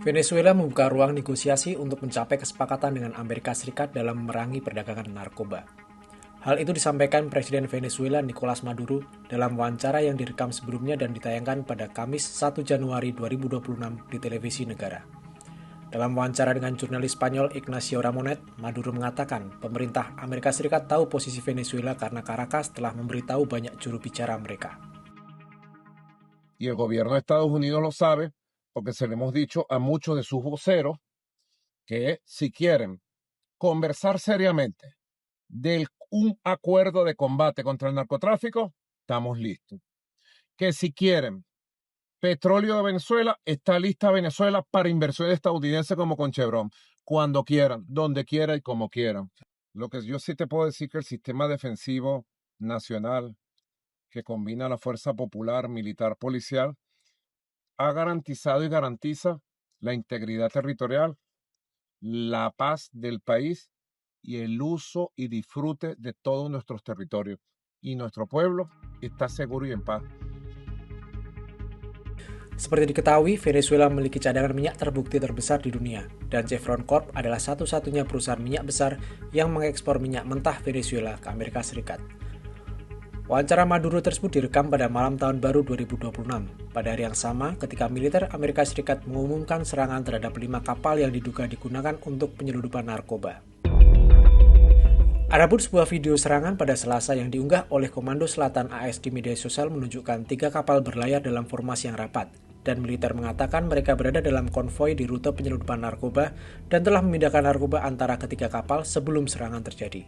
Venezuela membuka ruang negosiasi untuk mencapai kesepakatan dengan Amerika Serikat dalam memerangi perdagangan narkoba. Hal itu disampaikan Presiden Venezuela Nicolas Maduro dalam wawancara yang direkam sebelumnya dan ditayangkan pada Kamis 1 Januari 2026 di televisi negara. Dalam wawancara dengan jurnalis Spanyol Ignacio Ramonet, Maduro mengatakan pemerintah Amerika Serikat tahu posisi Venezuela karena Caracas telah memberitahu banyak juru bicara mereka. Y el gobierno de Estados Unidos lo sabe porque se le hemos dicho a muchos de sus voceros que si quieren conversar seriamente de un acuerdo de combate contra el narcotráfico, estamos listos. Que si quieren petróleo de Venezuela, está lista Venezuela para inversión estadounidense como con Chevron, cuando quieran, donde quieran y como quieran. Lo que yo sí te puedo decir que el sistema defensivo nacional que combina la fuerza popular, militar, policial, ha garantizado y garantiza la integridad territorial, la paz del país y el uso y disfrute de todos nuestros territorios. Y nuestro pueblo está seguro y en paz. Seperti diketahui, Venezuela memiliki cadangan minyak terbukti terbesar di dunia, dan Chevron Corp adalah satu-satunya perusahaan minyak besar yang mengekspor minyak mentah Venezuela ke Amerika Serikat. Wawancara Maduro tersebut direkam pada malam tahun baru 2026, pada hari yang sama ketika militer Amerika Serikat mengumumkan serangan terhadap 5 kapal yang diduga digunakan untuk penyelundupan narkoba. Adapun sebuah video serangan pada Selasa yang diunggah oleh Komando Selatan AS di media sosial menunjukkan 3 kapal berlayar dalam formasi yang rapat, dan militer mengatakan mereka berada dalam konvoi di rute penyelundupan narkoba dan telah memindahkan narkoba antara ketiga kapal sebelum serangan terjadi.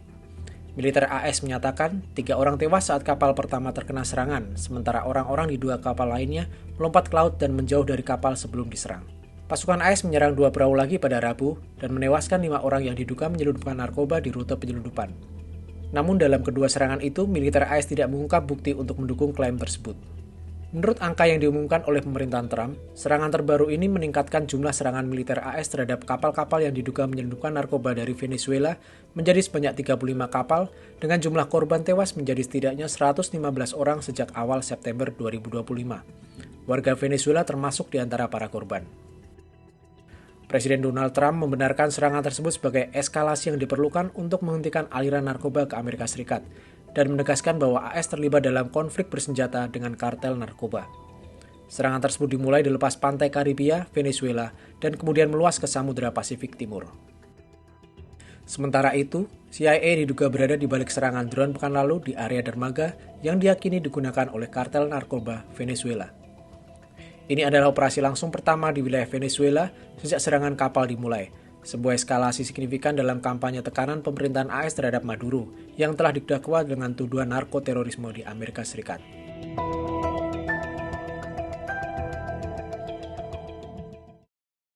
Militer AS menyatakan 3 orang tewas saat kapal pertama terkena serangan, sementara orang-orang di 2 kapal lainnya melompat ke laut dan menjauh dari kapal sebelum diserang. Pasukan AS menyerang 2 perahu lagi pada Rabu dan menewaskan 5 orang yang diduga menyelundupkan narkoba di rute penyelundupan. Namun dalam kedua serangan itu, militer AS tidak mengungkap bukti untuk mendukung klaim tersebut. Menurut angka yang diumumkan oleh pemerintahan Trump, serangan terbaru ini meningkatkan jumlah serangan militer AS terhadap kapal-kapal yang diduga menyelundupkan narkoba dari Venezuela menjadi sebanyak 35 kapal, dengan jumlah korban tewas menjadi setidaknya 115 orang sejak awal September 2025. Warga Venezuela termasuk di antara para korban. Presiden Donald Trump membenarkan serangan tersebut sebagai eskalasi yang diperlukan untuk menghentikan aliran narkoba ke Amerika Serikat, dan menegaskan bahwa AS terlibat dalam konflik bersenjata dengan kartel narkoba. Serangan tersebut dimulai di lepas pantai Karibia, Venezuela, dan kemudian meluas ke Samudra Pasifik Timur. Sementara itu, CIA diduga berada di balik serangan drone pekan lalu di area dermaga yang diyakini digunakan oleh kartel narkoba Venezuela. Ini adalah operasi langsung pertama di wilayah Venezuela sejak serangan kapal dimulai, sebuah eskalasi signifikan dalam kampanye tekanan pemerintahan AS terhadap Maduro yang telah didakwa dengan tuduhan narkoterorisme di Amerika Serikat.